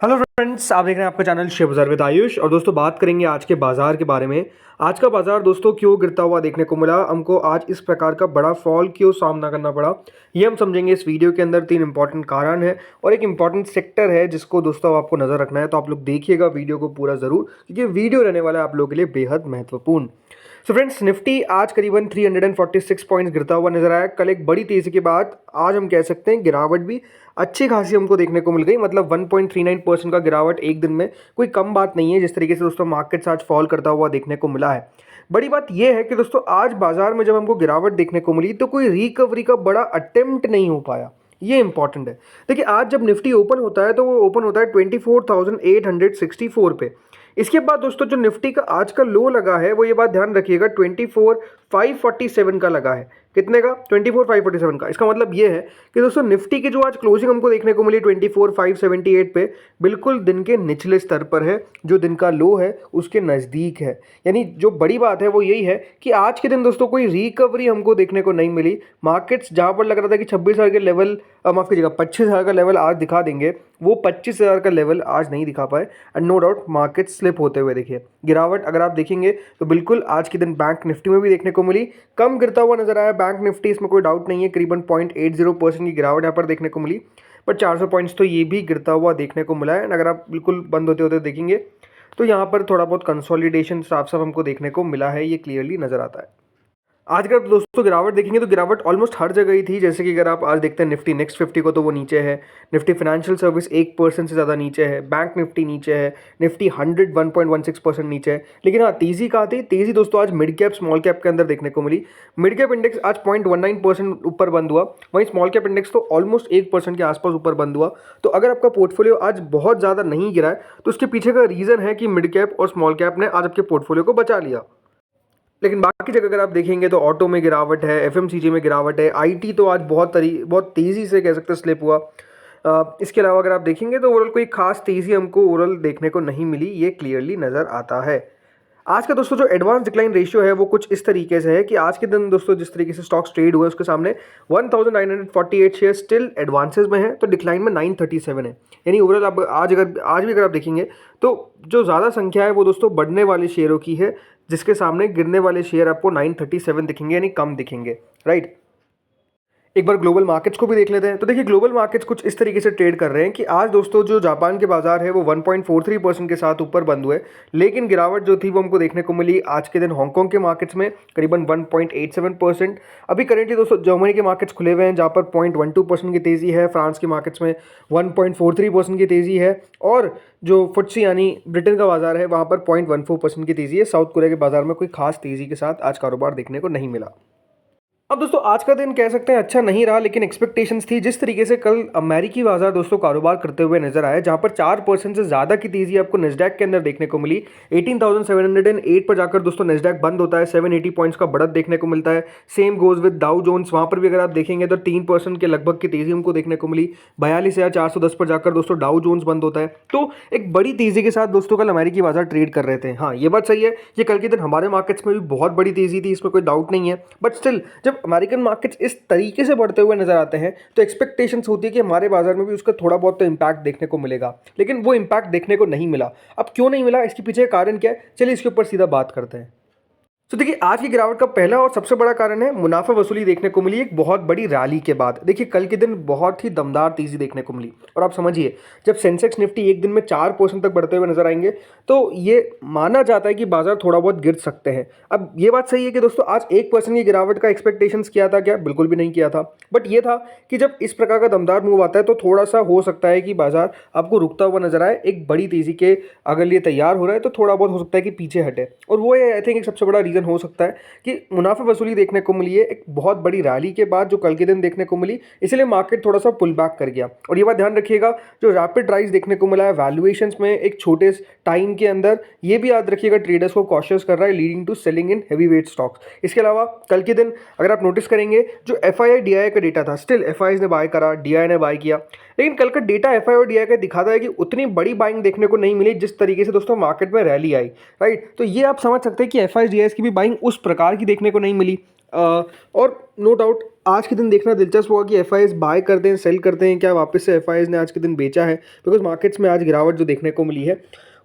Hello friends, आप देख रहे हैं आपका चैनल शेयर बाजार विद आयुष। और दोस्तों बात करेंगे आज के बाजार के बारे में। आज का बाजार दोस्तों क्यों गिरता हुआ देखने को मिला, हमको आज इस प्रकार का बड़ा फॉल क्यों सामना करना पड़ा, ये हम समझेंगे इस वीडियो के अंदर। 3 इंपॉर्टेंट कारण है और एक इंपॉर्टेंट सेक्टर है जिसको दोस्तों आपको नजर रखना है। तो आप लोग देखिएगा वीडियो को पूरा जरूर, क्योंकि वीडियो रहने वाला है आप लोगों के लिए बेहद महत्वपूर्ण। सो फ्रेंड्स, निफ्टी आज करीबन 346 पॉइंट्स गिरता हुआ नजर आया। कल एक बड़ी तेजी के बाद आज हम कह सकते हैं गिरावट भी अच्छी खासी हमको देखने को मिल गई। मतलब 1.39% का गिरावट एक दिन में कोई कम बात नहीं है। जिस तरीके से दोस्तों मार्केट्स आज फॉल करता हुआ देखने को मिला है, बड़ी बात यह है कि दोस्तों आज बाजार में जब हमको गिरावट देखने को मिली तो कोई रिकवरी का बड़ा अटेम्प्ट नहीं हो पाया। ये इंपॉर्टेंट है। देखिए, आज जब निफ्टी ओपन होता है तो वो ओपन होता है 24,864 पे। इसके बाद दोस्तों जो निफ्टी का आज का लो लगा है, वो ये बात ध्यान रखिएगा, 24,547 का लगा है। कितने का? 24,547 का। इसका मतलब ये है कि दोस्तों निफ्टी की जो आज क्लोजिंग हमको देखने को मिली 24,578 पे, बिल्कुल दिन के निचले स्तर पर है, जो दिन का लो है उसके नज़दीक है। यानी जो बड़ी बात है वो यही है कि आज के दिन दोस्तों कोई रिकवरी हमको देखने को नहीं मिली। मार्केट्स जहाँ पर लग रहा था कि 26,000 के लेवल, माफ़ कीजिएगा 25,000 का लेवल आज दिखा देंगे, वो 25,000 का लेवल आज नहीं दिखा पाए। And no doubt market slip होते हुए देखिए। गिरावट अगर आप देखेंगे तो बिल्कुल आज के दिन बैंक निफ्टी में भी देखने को मिली, कम गिरता हुआ नजर आया बैंक निफ्टी, इसमें कोई डाउट नहीं है। करीबन 0.80% की गिरावट यहाँ पर देखने को मिली, पर 400 पॉइंट्स तो ये भी गिरता हुआ देखने को मिला है। एंड अगर आप बिल्कुल बंद होते होते देखेंगे तो यहाँ पर थोड़ा बहुत कंसोलिडेशन साफ साफ हमको देखने को मिला है, ये क्लियरली नजर आता है। आज अगर दोस्तों गिरावट देखेंगे तो गिरावट ऑलमोस्ट हर जगह ही थी। जैसे कि अगर आप आज देखते हैं निफ्टी नेक्स्ट 50 को, तो वो नीचे है। निफ्टी फाइनेंशियल सर्विस 1% से ज़्यादा नीचे है। बैंक निफ्टी नीचे है। निफ्टी 100 1.16% नीचे है। लेकिन हाँ, तेज़ी कहाँ थी? तेज़ी दोस्तों आज मिड कैप स्मॉल कैप के अंदर देखने को मिली। मिड कैप इंडेक्स आज 0.19% ऊपर बंद हुआ, वहीं स्मॉल कैप इंडेक्स तो ऑलमोस्ट 1% के आसपास ऊपर बंद हुआ। तो अगर आपका पोर्टफोलियो आज बहुत ज़्यादा नहीं गिरा है तो उसके पीछे का रीज़न है कि मिड कैप और स्मॉल कैप ने आज आपके पोर्टफोलियो को बचा लिया। लेकिन बाकी जगह अगर आप देखेंगे तो ऑटो में गिरावट है, एफएमसीजी में गिरावट है, आईटी तो आज बहुत तेज़ी से कह सकते हैं स्लिप हुआ। इसके अलावा अगर आप देखेंगे तो ओवरऑल कोई खास तेज़ी हमको ओवरऑल देखने को नहीं मिली, ये क्लियरली नज़र आता है। आज का दोस्तों जो एडवांस डिक्लाइन रेशियो है वो कुछ इस तरीके से है कि आज के दिन दोस्तों जिस तरीके से स्टॉक्स ट्रेड हुए उसके सामने 1948 शेयर स्टिल एडवांसेस में है, तो डिक्लाइन में 937 है। यानी ओवरऑल अब आज भी अगर आप देखेंगे तो जो ज़्यादा संख्या है वो दोस्तों बढ़ने वाले शेयरों की है, जिसके सामने गिरने वाले शेयर आपको 937 दिखेंगे, यानी कम दिखेंगे, राइट। एक बार ग्लोबल मार्केट्स को भी देख लेते हैं। तो देखिए, ग्लोबल मार्केट्स कुछ इस तरीके से ट्रेड कर रहे हैं कि आज दोस्तों जो जापान के बाजार है वो 1.43% के साथ ऊपर बंद हुए, लेकिन गिरावट जो थी वो हमको देखने को मिली आज के दिन हांगकांग के मार्केट्स में करीबन 1.87%। अभी करेंटली दोस्तों जर्मनी के मार्केट्स खुले हुए हैं जहाँ पर 0.12% की तेज़ी है। फ्रांस के मार्केट्स में 1.43% की तेज़ी है, और जो फुट्सी यानी ब्रिटेन का बाजार है वहाँ पर 0.14% की तेज़ी है। साउथ कोरिया के बाजार में कोई खास तेज़ी के साथ आज कारोबार देखने को नहीं मिला। अब दोस्तों आज का दिन कह सकते हैं अच्छा नहीं रहा, लेकिन एक्सपेक्टेशंस थी। जिस तरीके से कल अमेरिकी बाजार दोस्तों कारोबार करते हुए नजर आए, जहां पर 4% से ज़्यादा की तेज़ी आपको नेस्डैक के अंदर देखने को मिली। 18,708 पर जाकर दोस्तों नेस्डैक बंद होता है, 780 पॉइंट्स का बढ़त देखने को मिलता है। Same goes with Dow Jones, वहाँ पर भी अगर आप देखेंगे तो 3% के लगभग की तेज़ी हमको देखने को मिली। 42,410 पर जाकर दोस्तों डाउ जोन्स बंद होता है। तो एक बड़ी तेज़ी के साथ दोस्तों कल अमेरिकी बाजार ट्रेड कर रहे थे। हाँ, ये बात सही है, ये कल के दिन हमारे मार्केट्स में भी बहुत बड़ी तेज़ी थी, इसमें कोई डाउट नहीं है। बट स्टिल जब अमेरिकन मार्केट्स इस तरीके से बढ़ते हुए नजर आते हैं तो एक्सपेक्टेशंस होती है कि हमारे बाजार में भी उसका थोड़ा बहुत तो इंपैक्ट देखने को मिलेगा, लेकिन वो इंपैक्ट देखने को नहीं मिला। अब क्यों नहीं मिला, इसके पीछे कारण क्या है, चलिए इसके ऊपर सीधा बात करते हैं। तो देखिए, आज की गिरावट का पहला और सबसे बड़ा कारण है मुनाफा वसूली देखने को मिली एक बहुत बड़ी रैली के बाद। देखिए, कल के दिन बहुत ही दमदार तेजी देखने को मिली, और आप समझिए जब सेंसेक्स निफ्टी एक दिन में 4% तक बढ़ते हुए नजर आएंगे तो ये माना जाता है कि बाजार थोड़ा बहुत गिर सकते हैं। अब ये बात सही है कि दोस्तों आज 1% की गिरावट का एक्सपेक्टेशंस किया था क्या? बिल्कुल भी नहीं किया था। बट ये था कि जब इस प्रकार का दमदार मूव आता है तो थोड़ा सा हो सकता है कि बाजार आपको रुकता हुआ नजर आए। एक बड़ी तेजी के अगर ये तैयार हो रहा है तो थोड़ा बहुत हो सकता है कि पीछे हटे, और वो आई थिंक एक सबसे बड़ा रीजन हो सकता है कि मुनाफा वसूली देखने को मिली है एक बहुत बड़ी रैली के बाद जो कल के दिन देखने को मिली, इसलिए मार्केट थोड़ा सा पुल बैक कर गया। और ये बात ध्यान रखिएगा, जो रैपिड राइज देखने को मिला है वैल्यूएशंस में एक छोटे टाइम के अंदर, ये भी याद रखिएगा ट्रेडर्स को कॉशियस कर रहा है, leading to selling in heavyweight stocks. इसके अलावा कल के दिन अगर आप नोटिस करेंगे जो एफआईआई डीआई का डेटा था, स्टिल एफआईआई ने बाय करा, डीआई ने बाय किया, लेकिन कल का डेटा एफआईआई और डीआई का दिखाता है कि उतनी बड़ी बाइंग देखने को नहीं मिली जिस तरीके से दोस्तों मार्केट में रैली आई, राइट। तो ये आप समझ सकते हैं कि एफआईआई डीआई की भी बाइंग उस प्रकार की देखने को नहीं मिली। और नो डाउट आज के दिन देखना दिलचस्प होगा कि एफआईएस बाय करते हैं, सेल करते हैं, क्या वापस से एफआईएस ने आज के दिन बेचा है, बिकॉज मार्केट्स में आज गिरावट जो देखने को मिली है।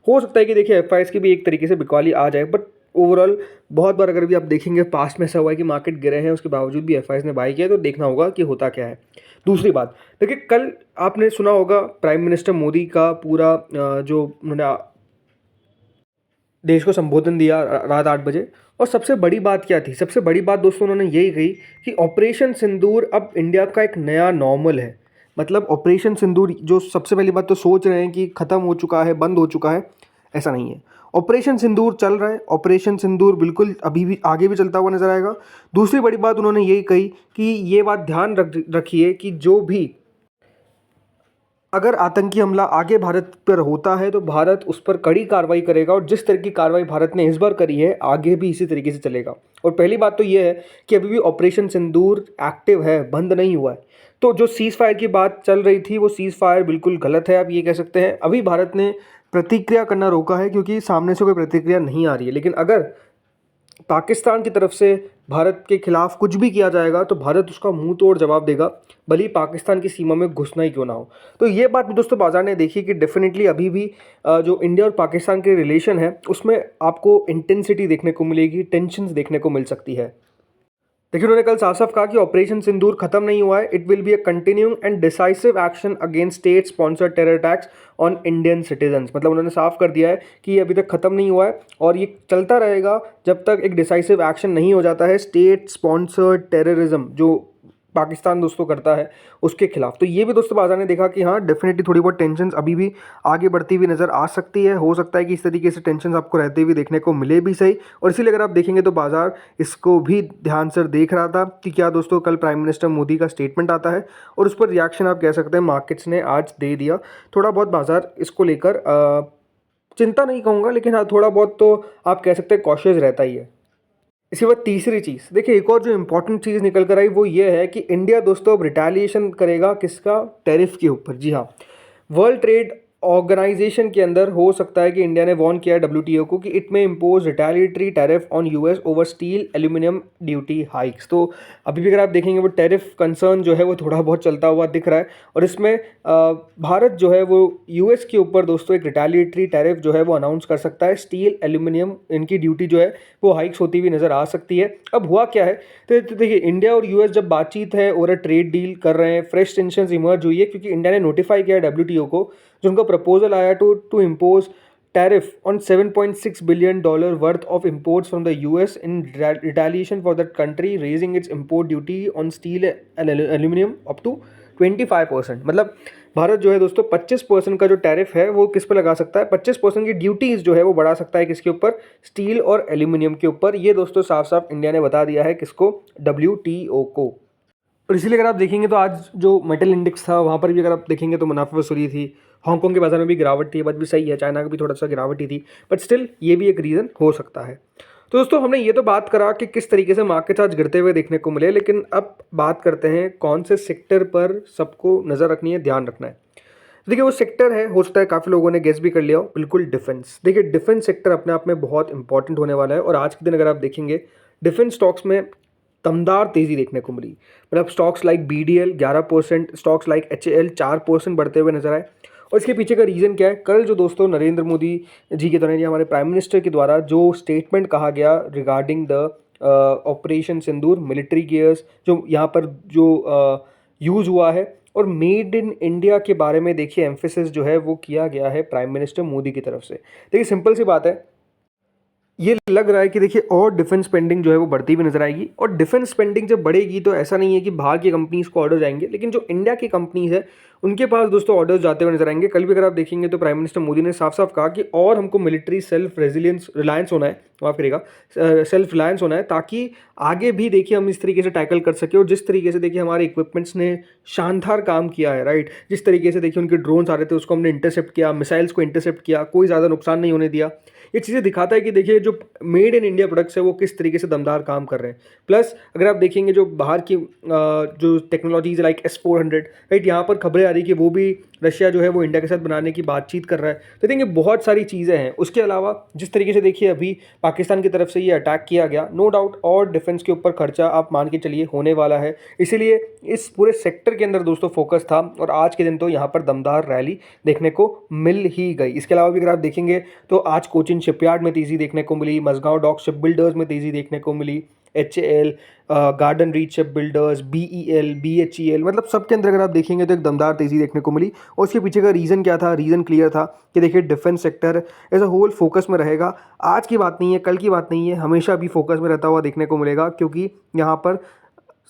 हो सकता है कि देखिए एफआईएस की भी एक तरीके से बिकवाली आ जाए, बट ओवरऑल बहुत बार अगर भी आप देखेंगे पास्ट में ऐसा हुआ है कि मार्केट गिरे हैं उसके बावजूद भी एफआईएस ने बाय किया, तो देखना होगा कि होता क्या है। दूसरी बात देखिए, कल आपने सुना होगा प्राइम मिनिस्टर मोदी का पूरा जो उन्होंने देश को संबोधन दिया रात 8 बजे। और सबसे बड़ी बात क्या थी? सबसे बड़ी बात दोस्तों उन्होंने यही कही कि ऑपरेशन सिंदूर अब इंडिया का एक नया नॉर्मल है। मतलब ऑपरेशन सिंदूर, जो सबसे पहली बात तो सोच रहे हैं कि ख़त्म हो चुका है, बंद हो चुका है, ऐसा नहीं है। ऑपरेशन सिंदूर चल रहा है, ऑपरेशन सिंदूर बिल्कुल अभी भी आगे भी चलता हुआ नजर आएगा। दूसरी बड़ी बात उन्होंने यही कही कि ये बात ध्यान रखिए कि जो भी अगर आतंकी हमला आगे भारत पर होता है तो भारत उस पर कड़ी कार्रवाई करेगा, और जिस तरह की कार्रवाई भारत ने इस बार करी है आगे भी इसी तरीके से चलेगा। और पहली बात तो ये है कि अभी भी ऑपरेशन सिंदूर एक्टिव है, बंद नहीं हुआ है। तो जो सीज़ फायर की बात चल रही थी वो सीज़ फायर बिल्कुल गलत है, आप ये कह सकते हैं। अभी भारत ने प्रतिक्रिया करना रोका है क्योंकि सामने से कोई प्रतिक्रिया नहीं आ रही है, लेकिन अगर पाकिस्तान की तरफ से भारत के खिलाफ कुछ भी किया जाएगा तो भारत उसका मुंह तोड़ जवाब देगा, भले ही पाकिस्तान की सीमा में घुसना ही क्यों ना हो। तो ये बात भी दोस्तों बाजार ने देखी कि डेफिनेटली अभी भी जो इंडिया और पाकिस्तान के रिलेशन है उसमें आपको इंटेंसिटी देखने को मिलेगी, टेंशन्स देखने को मिल सकती है। देखिए उन्होंने कल साफ साफ कहा कि ऑपरेशन सिंदूर खत्म नहीं हुआ है, it will be a continuing and decisive action against state sponsored terror attacks on Indian citizens. मतलब उन्होंने साफ कर दिया है कि ये अभी तक खत्म नहीं हुआ है और ये चलता रहेगा जब तक एक डिसाइसिव एक्शन नहीं हो जाता है स्टेट स्पॉन्सर्ड टेररिज्म जो पाकिस्तान दोस्तों करता है उसके खिलाफ। तो ये भी दोस्तों बाजार ने देखा कि हाँ डेफिनेटली थोड़ी बहुत टेंशन अभी भी आगे बढ़ती हुई नज़र आ सकती है। हो सकता है कि इस तरीके से टेंशन आपको रहते हुए देखने को मिले भी सही, और इसीलिए अगर आप देखेंगे तो बाजार इसको भी ध्यान से देख रहा था कि क्या दोस्तों कल प्राइम मिनिस्टर मोदी का स्टेटमेंट आता है, और उस पर रिएक्शन आप कह सकते हैं मार्केट्स ने आज दे दिया। थोड़ा बहुत बाजार इसको लेकर चिंता नहीं कहूँगा, लेकिन हाँ थोड़ा बहुत तो आप कह सकते हैं कॉशियस रहता ही है। इसके बाद तीसरी चीज़ देखिए, एक और जो इंपॉर्टेंट चीज़ निकल कर आई वो ये है कि इंडिया दोस्तों अब रिटेलिएशन करेगा किसका? टैरिफ के ऊपर। जी हाँ, वर्ल्ड ट्रेड ऑर्गेनाइजेशन के अंदर हो सकता है कि इंडिया ने वार्न किया है डब्ल्यूटीओ को कि इट में impose retaliatory tariff on US over steel aluminium duty hikes. तो अभी भी अगर आप देखेंगे वो टैरिफ कंसर्न जो है वो थोड़ा बहुत चलता हुआ दिख रहा है, और इसमें भारत जो है वो यूएस के ऊपर दोस्तों एक रिटेलिएटरी टैरिफ जो है वो अनाउंस कर सकता है। स्टील एल्यूमिनियम इनकी ड्यूटी जो है वो हाइक्स होती हुई नज़र आ सकती है। अब हुआ क्या है, तो देखिए इंडिया और यूएस जब बातचीत है और ट्रेड डील कर रहे हैं, फ्रेश टेंशन इमर्ज हुई है क्योंकि इंडिया ने नोटिफाई किया है डब्ल्यूटीओ को, जो उनका प्रपोजल आया to impose tariff on $7.6 billion worth of imports from the US in retaliation for that country raising its import duty on steel and aluminum up to 25%। मतलब भारत जो है दोस्तों 25% का जो टैरिफ है वो किस पर लगा सकता है? 25% की ड्यूटीज़ जो है वो बढ़ा सकता है किसके ऊपर? स्टील और एल्यूमिनियम के ऊपर। ये दोस्तों साफ साफ इंडिया ने बता दिया है किसको? WTO को। और इसीलिए अगर आप देखेंगे तो आज जो मेटल इंडेक्स था वहाँ पर भी अगर आप देखेंगे तो मुनाफा वसूली थी, हांगकांग के बाजार में भी गिरावट थी, ये बात भी सही है, चाइना का भी थोड़ा सा गिरावट ही थी, बट स्टिल ये भी एक रीज़न हो सकता है। तो दोस्तों हमने ये तो बात करा कि किस तरीके से मार्केट आज गिरते हुए देखने को मिले, लेकिन अब बात करते हैं कौन से सेक्टर पर सबको नज़र रखनी है, ध्यान रखना है। देखिए वो सेक्टर है, हो सकता है काफ़ी लोगों ने गेस भी कर लिया हो, बिल्कुल डिफेंस। देखिए डिफेंस सेक्टर अपने आप में बहुत इंपॉर्टेंट होने वाला है, और आज के दिन अगर आप देखेंगे डिफेंस स्टॉक्स में दमदार तेज़ी देखने को मिली। मतलब stocks like BDL 11%, stocks like HAL 4% बढ़ते हुए नजर आए। और इसके पीछे का रीज़न क्या है? कल जो दोस्तों नरेंद्र मोदी जी के द्वारा, हमारे प्राइम मिनिस्टर के द्वारा जो स्टेटमेंट कहा गया regarding the operation Sindoor military gears जो यहाँ पर जो यूज़ हुआ है, और मेड इन इंडिया के बारे में देखिए एम्फेसिस जो है वो किया गया है प्राइम मिनिस्टर मोदी की तरफ से। देखिए सिंपल सी बात है, ये लग रहा है कि देखिए और डिफेंस स्पेंडिंग जो है वो बढ़ती हुई नजर आएगी, और डिफेंस स्पेंडिंग जब बढ़ेगी तो ऐसा नहीं है कि बाहर की कंपनीज को ऑर्डर जाएंगे, लेकिन जो इंडिया की कंपनीज है उनके पास दोस्तों ऑर्डर्स जाते हुए नजर आएंगे। कल भी अगर आप देखेंगे तो प्राइम मिनिस्टर मोदी ने साफ साफ कहा कि और हमको मिलिट्री सेल्फ रिलायंस होना है, माफ करिएगा, सेल्फ रिलायंस होना है, ताकि आगे भी देखिए हम इस तरीके से टैकल कर सके। और जिस तरीके से देखिए हमारे इक्विपमेंट्स ने शानदार काम किया है, राइट, जिस तरीके से देखिए उनके ड्रोन्स आ रहे थे उसको हमने इंटरसेप्ट किया, मिसाइल्स को इंटरसेप्ट किया, कोई ज़्यादा नुकसान नहीं होने दिया। ये चीज़ें दिखाता है कि देखिए जो मेड इन इंडिया प्रोडक्ट्स है वो किस तरीके से दमदार काम कर रहे हैं। प्लस अगर आप देखेंगे जो बाहर की जो टेक्नोलॉजीज लाइक S-400, राइट, यहाँ पर खबरें आ रही कि वो भी रशिया जो है वो इंडिया के साथ बनाने की बातचीत कर रहा है। तो देखिए बहुत सारी चीज़ें हैं। उसके अलावा जिस तरीके से देखिए अभी पाकिस्तान की तरफ से ये अटैक किया गया, नो डाउट और डिफेंस के ऊपर खर्चा आप मान के चलिए होने वाला है। इसीलिए इस पूरे सेक्टर के अंदर दोस्तों फोकस था और आज के दिन तो यहाँ पर दमदार रैली देखने को मिल ही गई। इसके अलावा भी अगर आप देखेंगे तो आज कोचिन शिपयार्ड में तेज़ी देखने को मिली, मझगांव डॉक शिप बिल्डर्स में तेज़ी देखने को मिली, HAL, garden reach ship builders, BEL, BHEL, मतलब सबके अंदर अगर आप देखेंगे तो एक दमदार तेज़ी देखने को मिली। और उसके पीछे का रीज़न क्या था? रीज़न क्लियर था कि देखिए defence sector as a whole focus में रहेगा। आज की बात नहीं है, कल की बात नहीं है, हमेशा भी फोकस में रहता हुआ देखने को मिलेगा, क्योंकि यहाँ पर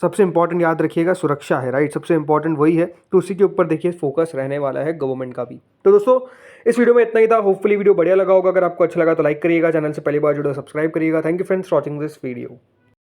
सबसे इंपॉर्टेंट याद रखिएगा सुरक्षा है, राइट? सबसे इंपॉर्टेंट वही है, तो उसी के ऊपर देखिए फोकस रहने वाला है गवर्नमेंट का भी। तो दोस्तों इस वीडियो में इतना ही था। होपफुली वीडियो बढ़िया लगा होगा। अगर आपको अच्छा लगा तो लाइक करिएगा, चैनल से पहली बार जुड़े सब्सक्राइब करिएगा। Thank you friends for watching this video.